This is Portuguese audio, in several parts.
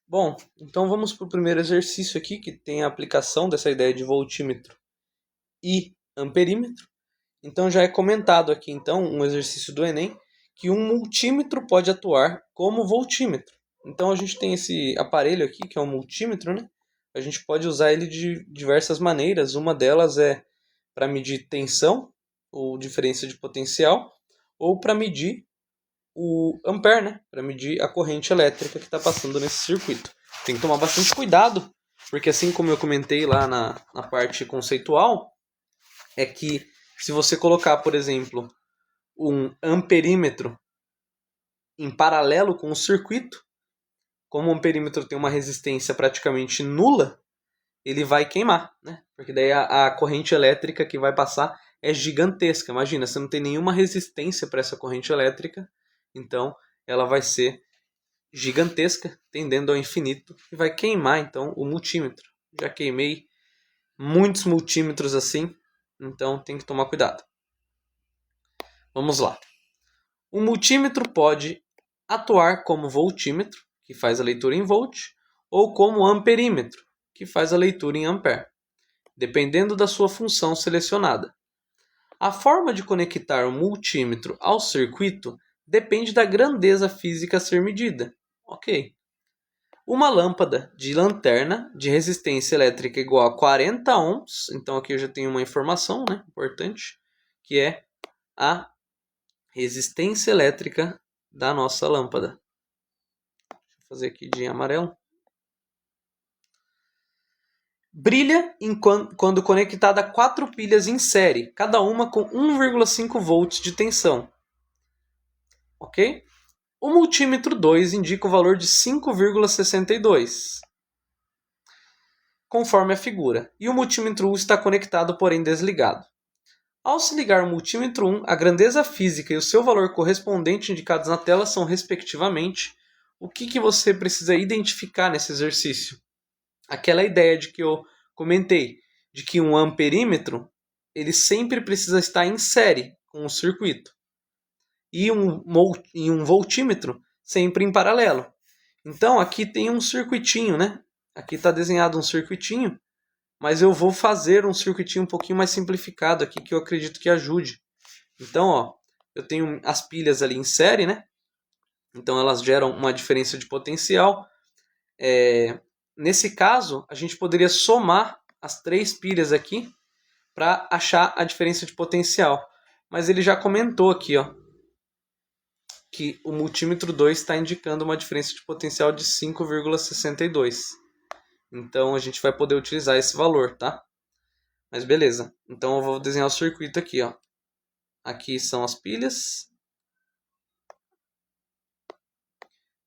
Bom, então vamos para o primeiro exercício aqui, que tem a aplicação dessa ideia de voltímetro e amperímetro. Então já é comentado aqui então um exercício do Enem que um multímetro pode atuar como voltímetro. Então a gente tem esse aparelho aqui que é um multímetro, né? A gente pode usar ele de diversas maneiras. Uma delas é para medir tensão ou diferença de potencial, ou para medir o ampere, né? Para medir a corrente elétrica que está passando nesse circuito. Tem que tomar bastante cuidado, porque assim como eu comentei lá na parte conceitual, é que se você colocar, por exemplo, um amperímetro em paralelo com o circuito, como o amperímetro tem uma resistência praticamente nula, ele vai queimar, né? Porque daí a corrente elétrica que vai passar é gigantesca. Imagina, você não tem nenhuma resistência para essa corrente elétrica, então ela vai ser gigantesca, tendendo ao infinito, e vai queimar então o multímetro. Já queimei muitos multímetros assim, então tem que tomar cuidado. Vamos lá. O multímetro pode atuar como voltímetro, que faz a leitura em volt, ou como amperímetro, que faz a leitura em ampere, dependendo da sua função selecionada. A forma de conectar o multímetro ao circuito depende da grandeza física a ser medida. Ok. Uma lâmpada de lanterna de resistência elétrica igual a 40 ohms, então aqui eu já tenho uma informação, né, importante, que é a resistência elétrica da nossa lâmpada. Deixa eu fazer aqui de amarelo. Brilha quando conectada a 4 pilhas em série, cada uma com 1,5 volts de tensão. Ok? O multímetro 2 indica o valor de 5,62, conforme a figura, e o multímetro 1 está conectado, porém desligado. Ao se ligar o multímetro 1, a grandeza física e o seu valor correspondente indicados na tela são, respectivamente, o que você precisa identificar nesse exercício? Aquela ideia de que eu comentei, de que um amperímetro ele sempre precisa estar em série com o circuito. E um voltímetro sempre em paralelo. Então aqui tem um circuitinho, né? Aqui está desenhado um circuitinho, mas eu vou fazer um circuitinho um pouquinho mais simplificado aqui que eu acredito que ajude. Então, ó, eu tenho as pilhas ali em série, né? Então elas geram uma diferença de potencial. Nesse caso, a gente poderia somar as 3 pilhas aqui para achar a diferença de potencial. Mas ele já comentou aqui, ó, que o multímetro 2 está indicando uma diferença de potencial de 5,62. Então a gente vai poder utilizar esse valor, tá? Mas beleza. Então eu vou desenhar o circuito aqui, ó. Aqui são as pilhas.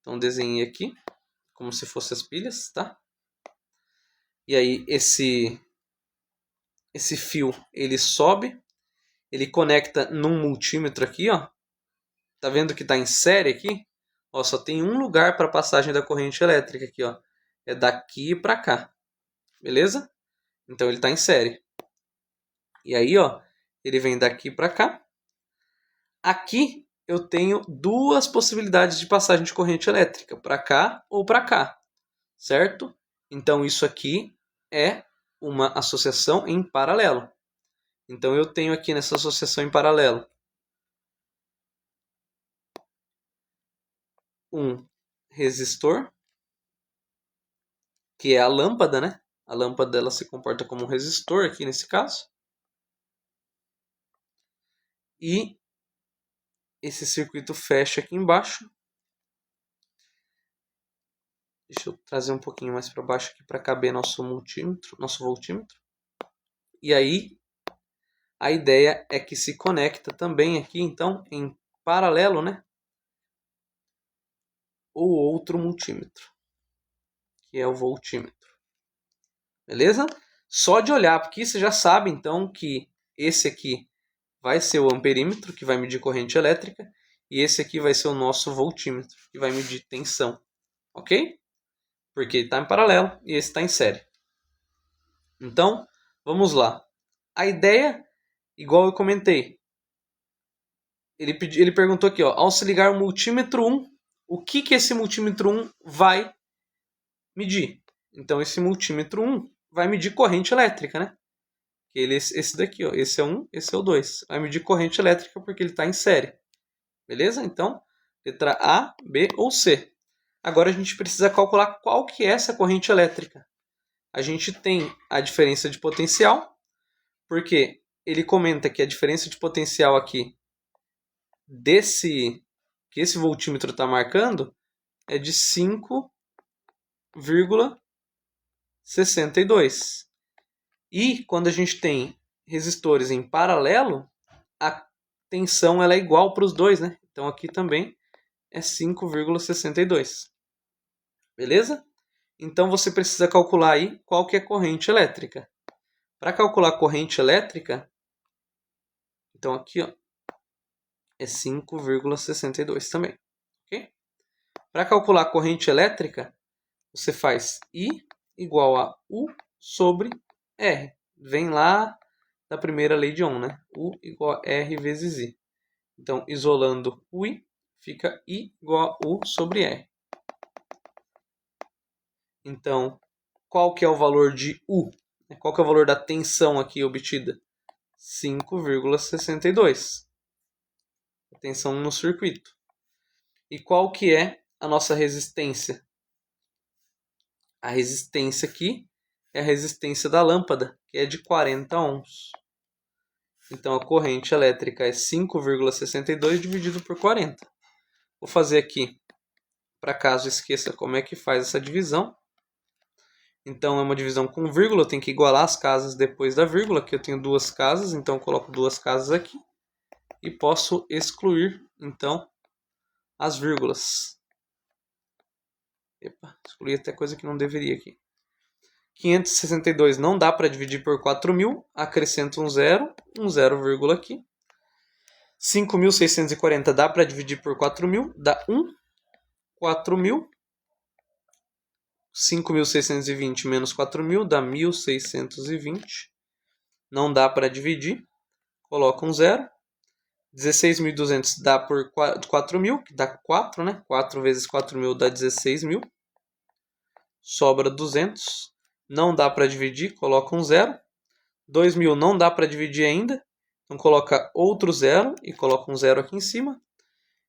Então desenhei aqui como se fossem as pilhas, tá? E aí esse fio, ele sobe, ele conecta num multímetro aqui, ó. Tá vendo que tá em série aqui? Ó, só tem um lugar para passagem da corrente elétrica aqui, ó. É daqui para cá. Beleza? Então ele tá em série. E aí, ó, ele vem daqui para cá. Aqui eu tenho 2 possibilidades de passagem de corrente elétrica, para cá ou para cá, certo? Então isso aqui é uma associação em paralelo. Então eu tenho aqui nessa associação em paralelo um resistor, que é a lâmpada, né? A lâmpada ela se comporta como um resistor aqui nesse caso. E esse circuito fecha aqui embaixo. Deixa eu trazer um pouquinho mais para baixo aqui para caber nosso multímetro, nosso voltímetro. E aí a ideia é que se conecta também aqui, então, em paralelo, né? O outro multímetro, que é o voltímetro. Beleza? Só de olhar, porque você já sabe, então, que esse aqui vai ser o amperímetro, que vai medir corrente elétrica, e esse aqui vai ser o nosso voltímetro, que vai medir tensão. Ok? Porque ele está em paralelo e esse está em série. Então, vamos lá. A ideia, igual eu comentei, ele perguntou aqui, ó, ao se ligar o multímetro 1, o que esse multímetro 1 vai medir. Então esse multímetro 1 vai medir corrente elétrica, né? Esse daqui, ó, esse é 1, esse é o 2. Vai medir corrente elétrica porque ele está em série. Beleza? Então, letra A, B ou C. Agora a gente precisa calcular qual que é essa corrente elétrica. A gente tem a diferença de potencial, porque ele comenta que a diferença de potencial aqui que esse voltímetro está marcando é de 5,62. E quando a gente tem resistores em paralelo, a tensão ela é igual para os dois, né? Então aqui também é 5,62. Beleza? Então você precisa calcular aí qual que é a corrente elétrica. Para calcular a corrente elétrica, então aqui ó, é 5,62 também. Ok? Para calcular a corrente elétrica, você faz I igual a U sobre R. Vem lá da primeira lei de Ohm, né? U igual a R vezes I. Então, isolando o I, fica I igual a U sobre R. Então, qual que é o valor de U? Qual que é o valor da tensão aqui obtida? 5,62. A tensão no circuito. E qual que é a nossa resistência? A resistência aqui é a resistência da lâmpada, que é de 40 ohms. Então a corrente elétrica é 5,62 dividido por 40. Vou fazer aqui, para caso esqueça como é que faz essa divisão. Então é uma divisão com vírgula, eu tenho que igualar as casas depois da vírgula. Aqui eu tenho duas casas, então eu coloco duas casas aqui. E posso excluir, então, as vírgulas. Epa, excluí até coisa que não deveria aqui. 562 não dá para dividir por 4.000, acrescento um zero vírgula aqui. 5.640 dá para dividir por 4.000, dá 1. 4.000. 5.620 menos 4.000 dá 1.620. Não dá para dividir, coloca um zero. 16.200 dá por 4.000, que dá 4, né? 4 vezes 4.000 dá 16.000. Sobra 200. Não dá para dividir, coloca um zero. 2.000 não dá para dividir ainda, então coloca outro zero e coloca um zero aqui em cima.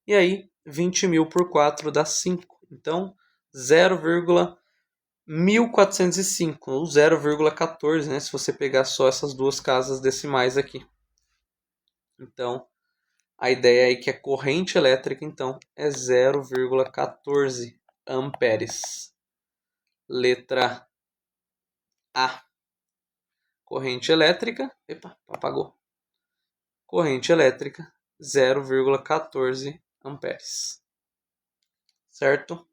E aí, 20.000 por 4 dá 5. Então, 0,1405, ou 0,14, né? Se você pegar só essas duas casas decimais aqui. Então, a ideia é que a corrente elétrica, então, é 0,14 amperes. Letra A. Corrente elétrica. Epa, apagou. Corrente elétrica, 0,14 amperes. Certo?